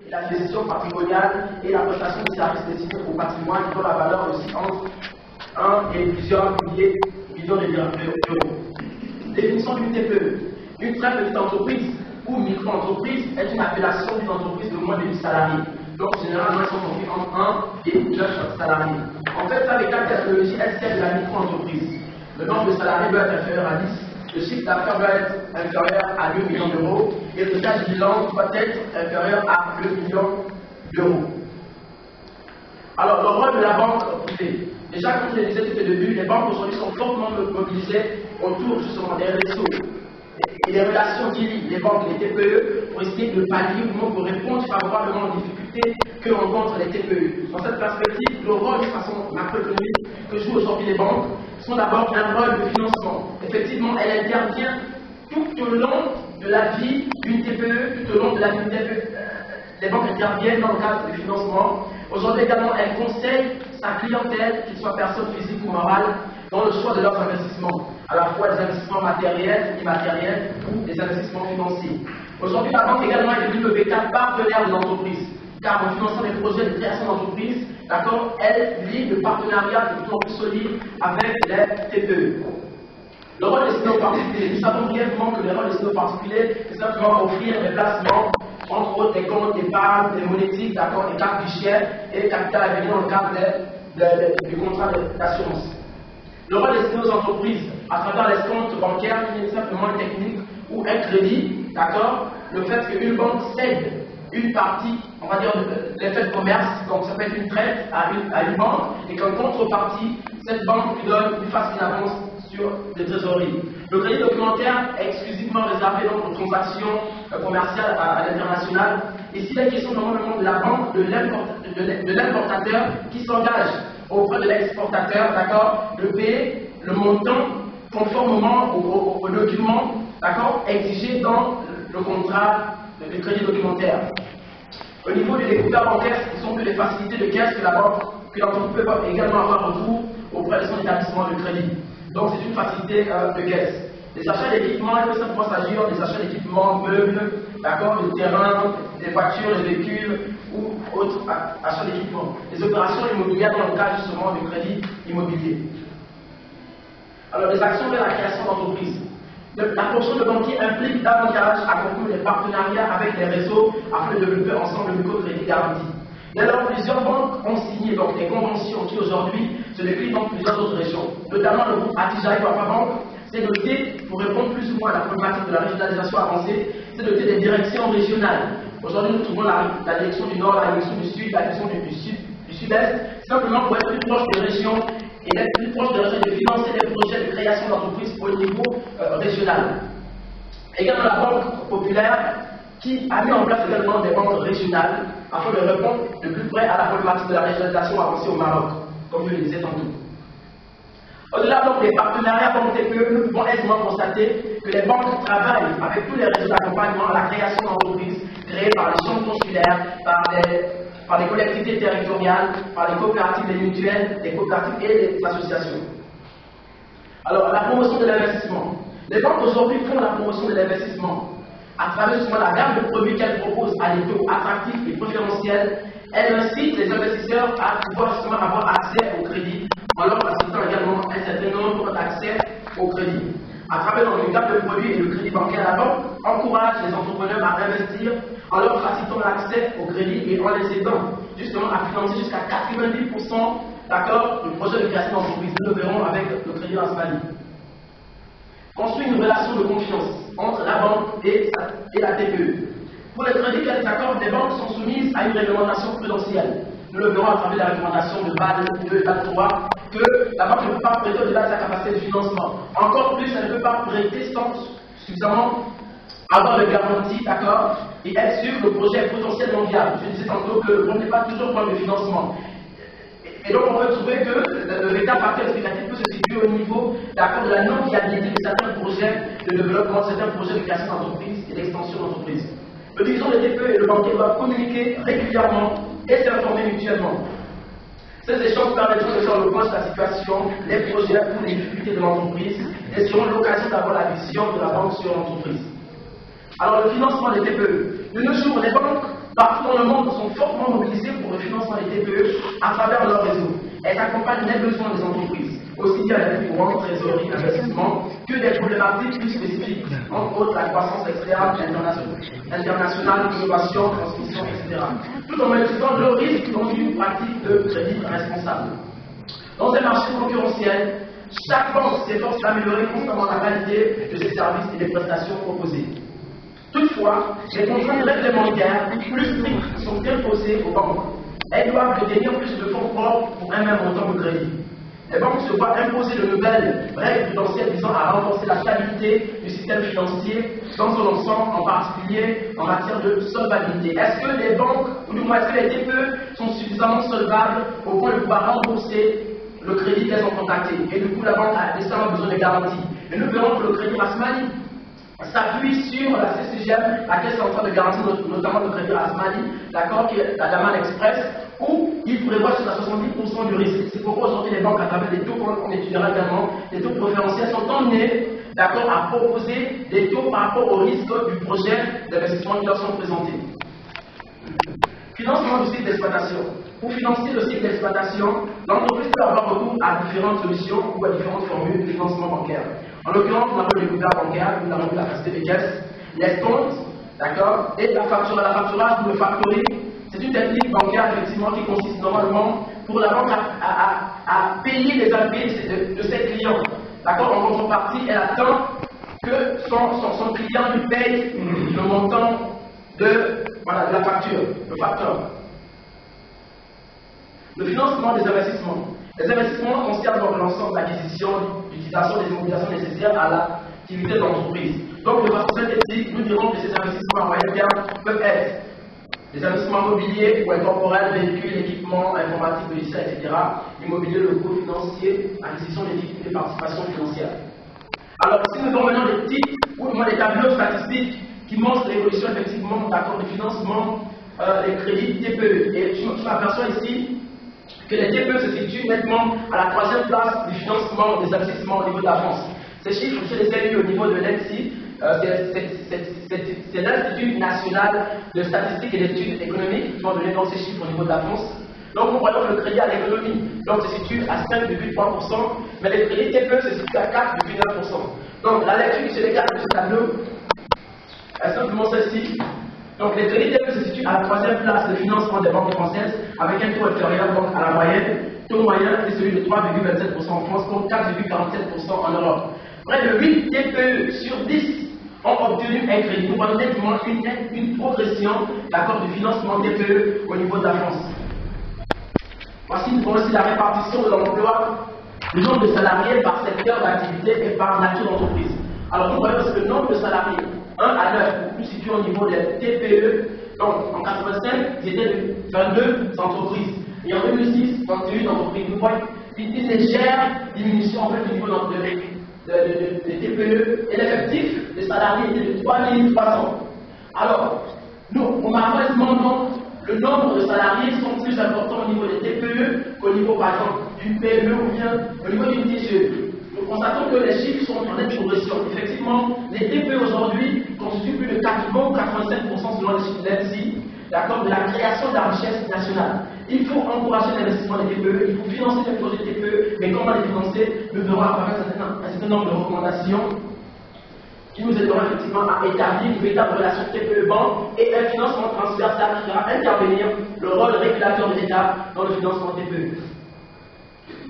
la gestion patrimoniale et la prestation de services destinés au patrimoine dont la valeur aussi entre 1 et plusieurs millions d'euros. Définition d'une TPE. Une très petite entreprise ou micro-entreprise est une appellation d'une entreprise de moins de 10 salariés. Donc, généralement, ils sont compris entre 1 et 9 salariés. En fait, ça, les cas de terminologie est celle de la micro-entreprise. Le nombre de salariés doit être inférieur à 10. Le chiffre d'affaires doit être inférieur à 2 millions d'euros. Et le total bilan doit être inférieur à 2 millions d'euros. Alors, le rôle de la banque privée. Déjà, comme je le disais tout au début, les banques aujourd'hui sont fortement mobilisées autour justement des réseaux et des relations qui lient les banques et les TPE pour essayer de pallier ou pour répondre favorablement aux difficultés que rencontrent les TPE. Dans cette perspective, le rôle de façon macroéconomique que jouent aujourd'hui les banques sont d'abord un rôle de financement. Effectivement, elle intervient tout au long de la vie d'une TPE, tout au long de la vie d'une TPE. Les banques interviennent dans le cadre du financement. Aujourd'hui également, elles conseillent sa clientèle, qu'il soit personne physique ou morale, dans le choix de leurs investissements, à la fois des investissements matériels, immatériels ou des investissements financiers. Aujourd'hui, la banque également est devenue le véritable partenaire de l'entreprise, car en finançant des projets de création d'entreprise, d'accord, elle lie le partenariat de plus en plus solide avec les TPE. Le rôle destiné aux particuliers. Nous savons brièvement que le rôle destiné aux particuliers, c'est simplement offrir des placements, entre autres des comptes d'épargne, des monétiques, d'accord, des cartes guichets et des capital à venir dans le cadre du contrat d'assurance. Le rôle destiné aux entreprises, à travers les comptes bancaires, qui est simplement une technique ou un crédit, d'accord, le fait qu'une banque cède une partie, on va dire, des faits de commerce, donc ça peut être une traite à une banque, et qu'en contrepartie, cette banque lui donne une facile avance sur les trésoreries. Le crédit documentaire est exclusivement réservé donc aux transactions commerciales à l'international. Ici, il est question normalement de la banque, de l'importateur qui s'engage auprès de l'exportateur, d'accord, de payer le montant conformément aux documents, d'accord, exigés dans le contrat de crédit documentaire. Au niveau des découpeurs bancaires, ce sont que les facilités de caisse que l'entreprise peut également avoir recours auprès de son établissement de crédit. Donc c'est une facilité de caisse. Les achats d'équipements, il peut simplement s'agir des achats d'équipements, meubles, d'accord, de terrain, des voitures, des véhicules ou autres achats d'équipements. Les opérations immobilières dans le cas justement du crédit immobilier. Alors les actions de la création d'entreprise. La fonction de banquier implique davantage à conclure des partenariats avec les réseaux afin de développer ensemble le microcrédit garanti. Dès lors, plusieurs banques ont signé donc des conventions qui aujourd'hui se déclinent dans plusieurs autres régions. Notamment le groupe Attijari Bank s'est doté, pour répondre plus ou moins à la problématique de la régionalisation avancée, s'est doté des directions régionales. Aujourd'hui, nous trouvons la direction du Nord, la direction du Sud, la direction du Sud-Est, simplement pour être plus proche des régions et d'être plus proche des régions, de financer des projets de création d'entreprises au niveau régional. Également la Banque populaire qui a mis en place également des banques régionales afin de répondre de plus près à la problématique de la régionalisation avancée au Maroc, comme je le disais tantôt. Au-delà donc des partenariats banques TPE, nous pouvons aisément constater que les banques travaillent avec tous les réseaux d'accompagnement à la création d'entreprises créées par les chambres consulaires, par les collectivités territoriales, par les coopératives, les mutuelles, les coopératives et les associations. Alors, la promotion de l'investissement. Les banques aujourd'hui font la promotion de l'investissement à travers justement la gamme de produits qu'elles proposent à des taux attractifs et préférentiels. Elles incitent les investisseurs à pouvoir justement avoir accès au crédit, en leur facilitant également un certain nombre d'accès au crédit. À travers une gamme de produits et le crédit bancaire, la banque encourage les entrepreneurs à investir en leur facilitant l'accès au crédit et en les aidant justement à financer jusqu'à 90% d'accord, du projet de création d'entreprise. Nous le verrons avec le crédit Asmali. Construire une relation de confiance entre la banque et la TPE. Pour les crédits qu'elles accordent, les banques sont soumises à une réglementation prudentielle. Nous le verrons à travers la réglementation de Bâle 2 et Bâle 3 que la banque ne peut pas prêter au-delà de sa capacité de financement. Encore plus, elle ne peut pas prêter sans suffisamment avoir de garantie, d'accord, et être sûr que le projet est potentiellement viable. Je disais tantôt que l'on n'est pas toujours point de financement. Et donc, on peut trouver que le véritable facteur explicatif peut se situer au niveau de la non-viabilité de certains projets de développement, de certains projets de création d'entreprise et d'extension d'entreprise. Le dirigeant des TPE et le banquier doivent communiquer régulièrement et s'informer mutuellement. Ces échanges permettront de faire le point sur la situation, les projets ou les difficultés de l'entreprise et seront l'occasion d'avoir la vision de la banque sur l'entreprise. Alors, le financement des TPE. De nos jours, les banques, partout dans dans le monde sont fortement mobilisées pour le financement des TPE à travers leur réseau. Elles accompagnent les besoins des entreprises, aussi bien à la courante, trésorerie, investissement, que des problématiques plus spécifiques, entre autres la croissance externe, internationale, innovation, transmission, etc. Tout en maîtrisant le risque dans une pratique de crédit responsable. Dans un marché concurrentiel, chaque banque s'efforce d'améliorer constamment la qualité de ses services et des prestations proposées. Toutefois, les contraintes réglementaires plus strictes sont imposées aux banques. Elles doivent détenir plus de fonds propres pour un même montant de crédit. Les banques se voient imposer de nouvelles règles prudentielles visant à renforcer la stabilité du système financier dans son ensemble, en particulier en matière de solvabilité. Est-ce que les banques, ou du moins est-ce que les TPE sont suffisamment solvables au point de pouvoir rembourser le crédit qu'elles ont contacté? Et du coup, la banque a nécessairement besoin de garanties. Et nous verrons que le crédit Asmani s'appuie sur la CCGM, la Caisse centrale de garantie, notamment le crédit Asmani, d'accord, qui est la Daman Express, où il prévoit jusqu'à 70% du risque. C'est pourquoi aujourd'hui les banques, à travers les taux qu'on étudiera également, les taux préférentiels, sont emmenés, d'accord, à proposer des taux par rapport au risque du projet d'investissement qui leur sont présentés. Financement du site d'exploitation. Pour financer le site d'exploitation, l'entreprise peut avoir recours à différentes solutions ou à différentes formules de financement bancaire. En l'occurrence, nous avons les couverts bancaires, nous avons la capacité des caisses, les comptes, d'accord, et la facturage ou le factoring. C'est une technique bancaire effectivement qui consiste normalement pour la banque à payer les impayés de ses clients. D'accord, en contrepartie, elle attend que son client lui paye le montant de la facture, le facteur. Le financement des investissements. Les investissements concernent donc l'ensemble de l'acquisition, l'utilisation des immobilisations nécessaires à l'activité de l'entreprise. Donc, de façon synthétique, nous dirons que ces investissements à moyen terme peuvent être des investissements immobiliers ou incorporels, véhicules, équipements, informatiques, logiciels, etc. Immobilier, locaux, financiers, acquisition des participations financières. Alors, si nous avons maintenant des titres ou des tableaux statistiques qui montrent l'évolution effectivement d'accord de financement des crédits TPE. Et je m'aperçois ici que les TPE se situent nettement à la 3e place du financement des investissements au niveau de la France. Ces chiffres, je les ai lus au niveau de l'ENSI, c'est l'Institut national de statistiques et d'études économiques qui vont donner donc ces chiffres au niveau de la France. Donc nous voyons que le crédit à l'économie se situe à 5,3%, mais les crédits TPE se situent à 4,9%. Donc la lecture sur les cartes de ce tableau est simplement celle-ci. Donc les crédits TPE se situent à la 3e place de financement des banques françaises avec un taux inférieur donc à la moyenne. Taux moyen est celui de 3,27% en France contre 4,47% en Europe. Près de 8 TPE sur 10 ont obtenu un crédit. Nous voyons nettement une progression du financement TPE au niveau de la France. Voici nous voyons aussi la répartition de l'emploi, le nombre de salariés par secteur d'activité et par nature d'entreprise. Alors nous voyons que le nombre de salariés, 1 à 9, nous situons au niveau des TPE. Donc en 85, ils étaient de 22 entreprises. Et en 2006, 21 entreprises. Nous voyons une légère diminution en fait au niveau des TPE. Et l'effectif des salariés était de 3300. Alors, nous, au Maroc, le nombre de salariés sont plus importants au niveau des TPE qu'au niveau, par exemple, d'une PME ou bien au niveau d'une TGE. Nous constatons que les chiffres sont en nette progression. Effectivement, les TPE aujourd'hui constituent plus de 80 ou 85% selon les chiffres de l'ENSI, de la création de la richesse nationale. Il faut encourager l'investissement des TPE, il faut financer les projets TPE, mais comment les financer? Nous verrons apparaître un certain nombre de recommandations qui nous aideront effectivement à établir une véritable relation TPE-banque et un financement transversal qui fera intervenir le rôle régulateur de l'État dans le financement TPE.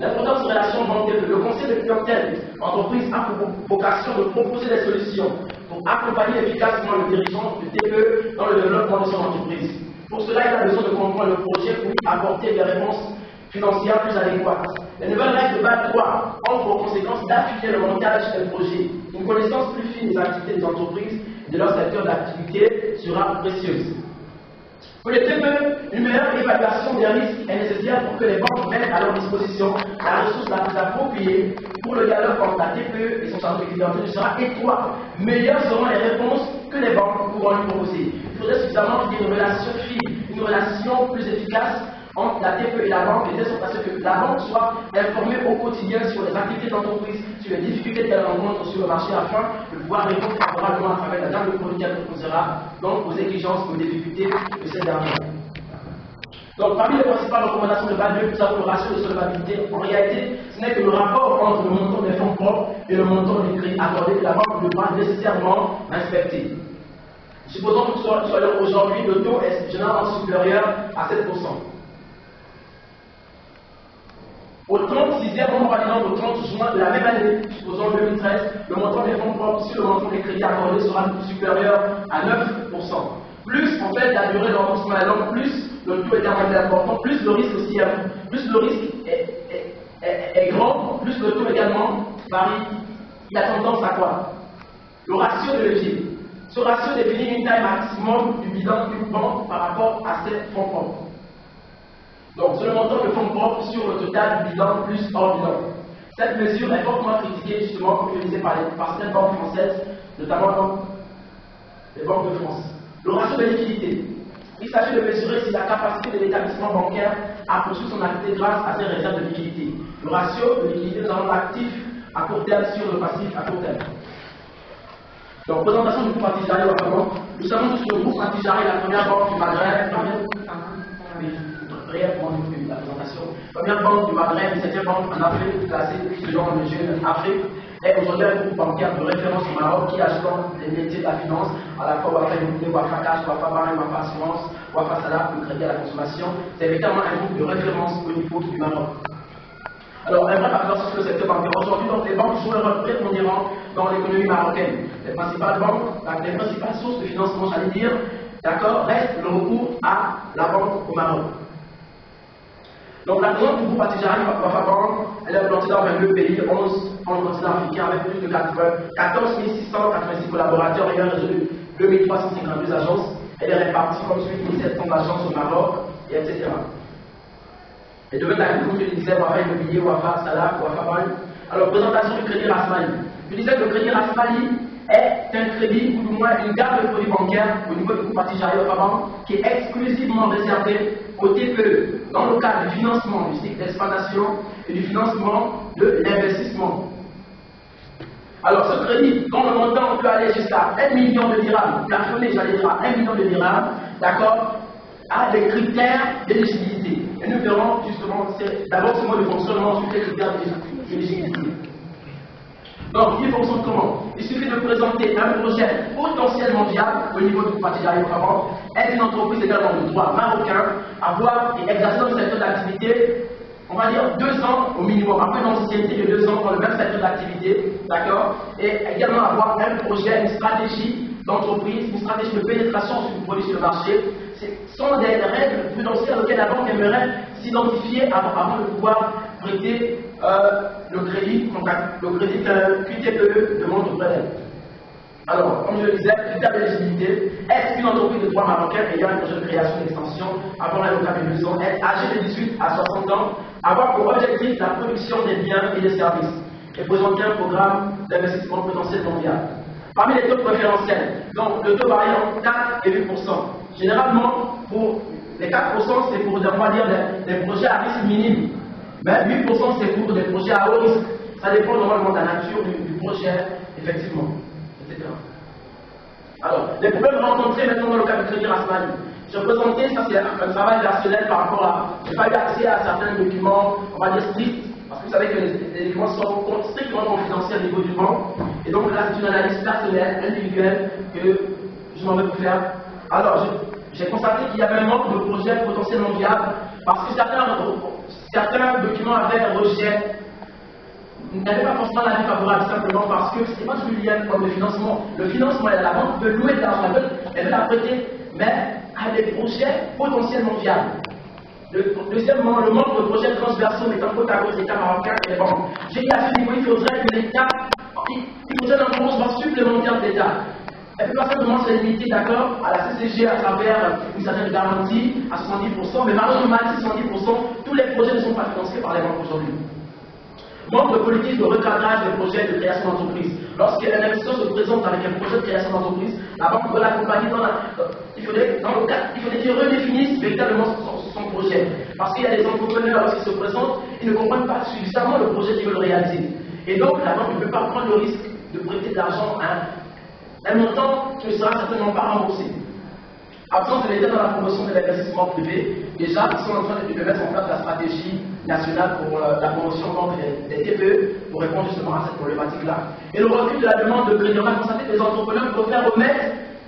L'importance de relation banque-TPE. Le conseil de clientèle entreprise a pour vocation de proposer des solutions pour accompagner efficacement le dirigeant du TPE dans le développement de son entreprise. Pour cela, il a besoin de comprendre le projet pour lui apporter des réponses financières plus adéquates. Les nouvelles règles de base 3 ont pour conséquence d'affiner le montage des projets. Une connaissance plus fine des activités des entreprises et de leur secteur d'activité sera précieuse. Pour les TPE, une meilleure évaluation des risques est nécessaire pour que les banques mettent à leur disposition la ressource la plus appropriée pour le dialogue entre la TPE et son chargé de clientèle sera étroit. Meilleures seront les réponses que les banques pourront lui proposer. Il faudrait suffisamment qu'il y ait une relation fine, une relation plus efficace entre la TPE et la banque, de telle sorte à ce que la banque soit informée au quotidien sur les activités d'entreprise, sur les difficultés qu'elle rencontre sur le marché, afin de pouvoir répondre favorablement à travers la gamme de produits qu'elle proposera, donc aux exigences, aux difficultés de ces dernières. Donc, parmi les principales recommandations de BAD2, nous avons le ratio de solvabilité. En réalité, ce n'est que le rapport entre le montant des fonds propres et le montant des crédits accordés que la banque devra nécessairement inspecter. Supposons que nous soyons aujourd'hui, le taux est généralement supérieur à 7%. Au 36e mois, par exemple, au 30 juin de la même année, supposons 2013, le montant des fonds propres sur le montant des crédits accordés sera supérieur à 9%. Plus, en fait, la durée de remboursement est longue, plus le taux est important, plus le risque aussi est grand, plus le taux également varie. Il a tendance à quoi? Le ratio de levier. Ce ratio définit une taille maximum du bilan d'une banque par rapport à ses fonds propres. Donc, c'est le montant de fonds propres sur le total du bilan plus hors bilan. Cette mesure est fortement critiquée, justement, comme utilisée par certaines banques françaises, notamment les banques de France. Le ratio de liquidité. Il s'agit de mesurer si la capacité de l'établissement bancaire à poursuivre son activité grâce à ses réserves de liquidité. Le ratio de liquidité, nous avons l'actif à court terme sur le passif à court terme. Donc, présentation du groupe Attijari Wafabon. Nous savons tous que le groupe Attijari est la première banque du Maghreb. Brièvement, la présentation. Première banque du Maghreb, 17e banque en Afrique, classée selon le jeune Afrique, est aujourd'hui un groupe bancaire de référence au Maroc qui agit dans les métiers de la finance, à la fois Wafa Immobilier, Wafa Cash, Wafa Barème, Wafa Assurance, Wafa Salah, le crédit à la consommation. C'est véritablement un groupe de référence au niveau du Maroc. Alors, un vrai facteur sur le secteur bancaire. Aujourd'hui, donc, les banques jouent un rôle prépondérant dans l'économie marocaine. Les principales banques, les principales sources de financement, j'allais dire, d'accord, restent le recours à la banque au Maroc. Donc, la présence du groupe Attijari Wafabon, elle est implantée dans 22 pays, 11 en continent africain, avec plus de 14 686 collaborateurs et un réseau de 2352 agences. Elle est répartie comme suit 1700 agences au Maroc, et etc. Et de même, comme je le disais, Wafa Immobilier, Wafa Salah, Wafa Barème. Alors, présentation du crédit Rasmali. Je disais que le crédit Rasmali est un crédit, ou du moins une gamme de produits bancaires au niveau du groupe Attijari Wafabon, qui est exclusivement réservé au TPE, dans le cadre du financement du cycle d'exploitation et du financement de l'investissement. Alors, ce crédit, dont le montant peut aller jusqu'à 1 million de dirhams, plafonné, j'allais dire à 1 million de dirhams, d'accord, a des critères d'éligibilité. Et nous verrons justement d'abord ce mode de fonctionnement, ensuite les critères d'éligibilité. Donc, il fonctionne comment? Il suffit de présenter un projet potentiellement viable au niveau du Attijari Wafabon, être une entreprise également de droit marocain, avoir et exercer dans le secteur d'activité, on va dire 2 ans au minimum, après une ancienneté de 2 ans dans le même secteur d'activité, d'accord? Et également avoir un projet, une stratégie d'entreprise, une stratégie de pénétration sur le produit sur le marché. Ce sont des règles prudentielles auxquelles la banque aimerait s'identifier avant de pouvoir prêter le crédit qu'un QTPE demande auprès d'elle. Alors, comme je le disais, critère d'éligibilité, être une entreprise de droit marocain ayant un projet de création et d'extension, avoir un local de maison, être âgé de 18 à 60 ans, avoir pour objectif la production des biens et des services, et présenter un programme d'investissement potentiel mondial. Parmi les taux préférentiels, donc le taux varie entre 4 et 8%. Généralement, pour les 4%, c'est pour, on va dire, des projets à risque minime. Mais 8%, c'est pour des projets à haut risque. Ça dépend normalement de la nature du projet, effectivement, etc. Alors, les problèmes rencontrés maintenant dans le cas du crédit Rasmali. Je présentais, ça c'est un travail personnel par rapport à. Je n'ai pas eu accès à certains documents, on va dire stricts, parce que vous savez que les documents sont strictement confidentiels au niveau du banc. Et donc là, c'est une analyse personnelle, individuelle, que je m'en vais vous faire. Alors, j'ai constaté qu'il y avait un manque de projets potentiellement viables, parce que certains documents avaient un rejet, n'avaient pas forcément l'avis favorable, simplement parce que ce n'est pas toujours lié comme le financement. Le financement, la banque peut louer de l'argent, elle veut la prêter, mais à des projets potentiellement viables. Deuxièmement, le manque de projets transversaux mettant côte à côte l'État marocain et les banques. J'ai dit à ce niveau, il faudrait que l'État, il faudrait un financement supplémentaire de l'État. Elle ne peut pas simplement se limiter, d'accord, à la CCG à travers une certaine garantie à 70%, mais malheureusement, 70%, tous les projets ne sont pas financés par les banques aujourd'hui. Manque de politique de recadrage des projets de création d'entreprise. Lorsqu'un investisseur se présente avec un projet de création d'entreprise, la banque doit l'accompagner dans il faudrait qu'il redéfinisse véritablement son projet. Parce qu'il y a des entrepreneurs, lorsqu'ils se présentent, ils ne comprennent pas suffisamment le projet qu'ils veulent réaliser. Et donc, la banque ne peut pas prendre le risque de prêter de l'argent à un montant qui ne sera certainement pas remboursé. Absence de l'État dans la promotion de l'investissement privé. Déjà, ils sont en train de mettre en place la stratégie nationale pour la promotion des TPE pour répondre justement à cette problématique-là. Et le recul de la demande de crédit, on a constaté que les entrepreneurs préfèrent remettre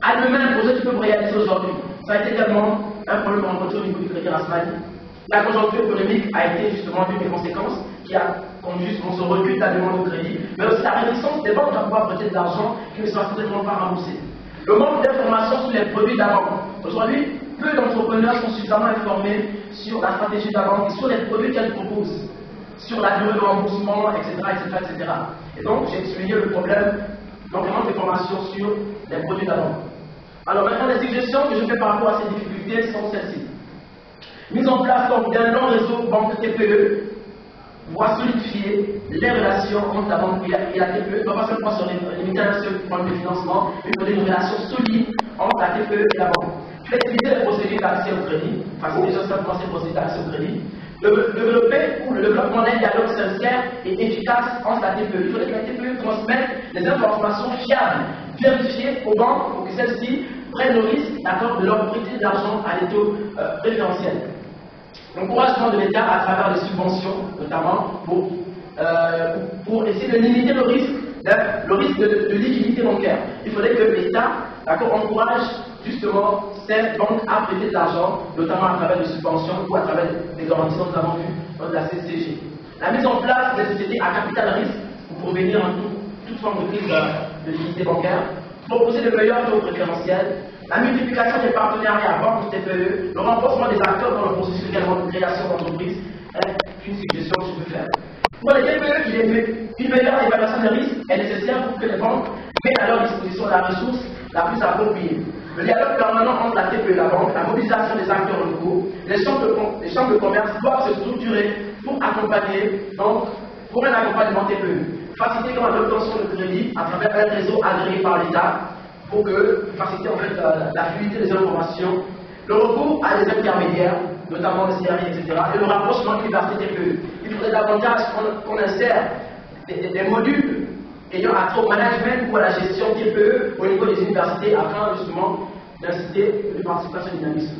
à eux-mêmes les projets qu'ils peuvent réaliser aujourd'hui. Ça a été également un problème rencontré au niveau du crédit Rasmani. La conjoncture économique a été justement l'une des conséquences qui a conduit justement ce recul de la demande de crédit, mais aussi la réticence des banques à pouvoir prêter de l'argent qui ne sera certainement pas remboursé. Le manque d'informations sur les produits de la banque. Aujourd'hui, peu d'entrepreneurs sont suffisamment informés sur la stratégie de la banque et sur les produits qu'elle propose, sur la durée de remboursement, etc. etc. Et donc, j'ai souligné le problème d'un manque d'informations sur les produits de la banque. Alors maintenant, les suggestions que je fais par rapport à ces difficultés sont celles-ci. Mise en place d'un long réseau banque TPE pour solidifier les relations entre la banque et la TPE, pas seulement sur les limiter à un seul point de financement, mais pour une relation solide entre la TPE et la banque. Flexibiliser les procédures d'accès au crédit, faciliter déjà simplement ces procédures d'accès au crédit. Développer ou le développement d'un dialogue sincère et efficace entre la TPE. Il faut que la TPE transmette des informations fiables, vérifiées aux banques pour que celles-ci prennent le risque de leur prêter de l'argent à des taux préférentiels. L'encouragement de l'État à travers les subventions, notamment pour essayer de limiter le risque de liquidité bancaire. Il faudrait que l'État encourage justement ces banques à prêter de l'argent, notamment à travers des subventions ou à travers des garanties dont nous avons vu dans la CCG. La mise en place des sociétés à capital risque pour prévenir toute forme de crise de liquidité bancaire, proposer de meilleurs taux préférentiels, la multiplication des partenariats banques TPE, le renforcement des acteurs dans le processus également de création d'entreprise est une suggestion que je peux faire. Pour les TPE, une meilleure évaluation des risques est nécessaire pour que les banques mettent à leur disposition la ressource la plus appropriée. Le dialogue permanent entre la TPE et la banque, la mobilisation des acteurs locaux, les chambres de commerce doivent se structurer pour accompagner, donc, pour un accompagnement TPE. Faciliter l'obtention de crédit à travers un réseau agréé par l'État pour faciliter en fait la fluidité des informations, le recours à des intermédiaires, notamment les CRI, etc., et le rapprochement université-TPE. Il faudrait davantage qu'on insère des modules ayant attrait au management ou à la gestion TPE au niveau des universités afin justement d'inciter une participation dynamisme.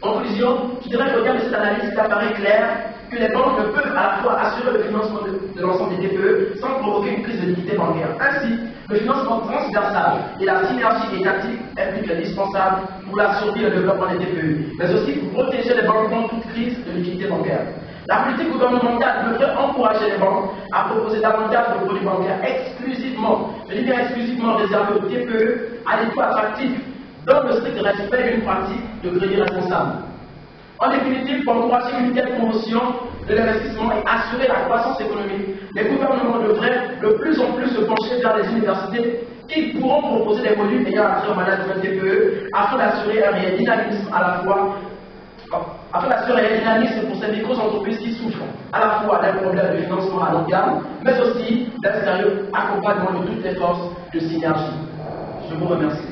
En conclusion, je dirais qu'au terme de cette analyse, il apparaît clair que les banques ne peuvent à la fois assurer le financement de l'ensemble des TPE sans provoquer une crise de liquidité bancaire. Ainsi, le financement transversal et la synergie étatique est indispensable pour la survie et le développement des TPE, mais aussi pour protéger les banques contre toute crise de liquidité bancaire. La politique gouvernementale devrait encourager les banques à proposer davantage de produits bancaires exclusivement, je dis bien exclusivement réservés aux TPE à des taux attractifs, dans le strict respect d'une pratique de crédit responsable. En définitive, pour encourager une telle promotion de l'investissement et assurer la croissance économique, les gouvernements devraient de plus en plus se pencher vers les universités qui pourront proposer des modules ayant attrait au management TPE afin d'assurer un réel dynamisme pour ces micro-entreprises qui souffrent à la fois d'un problème de financement à long terme, mais aussi d'un sérieux accompagnement de toutes les forces de synergie. Je vous remercie.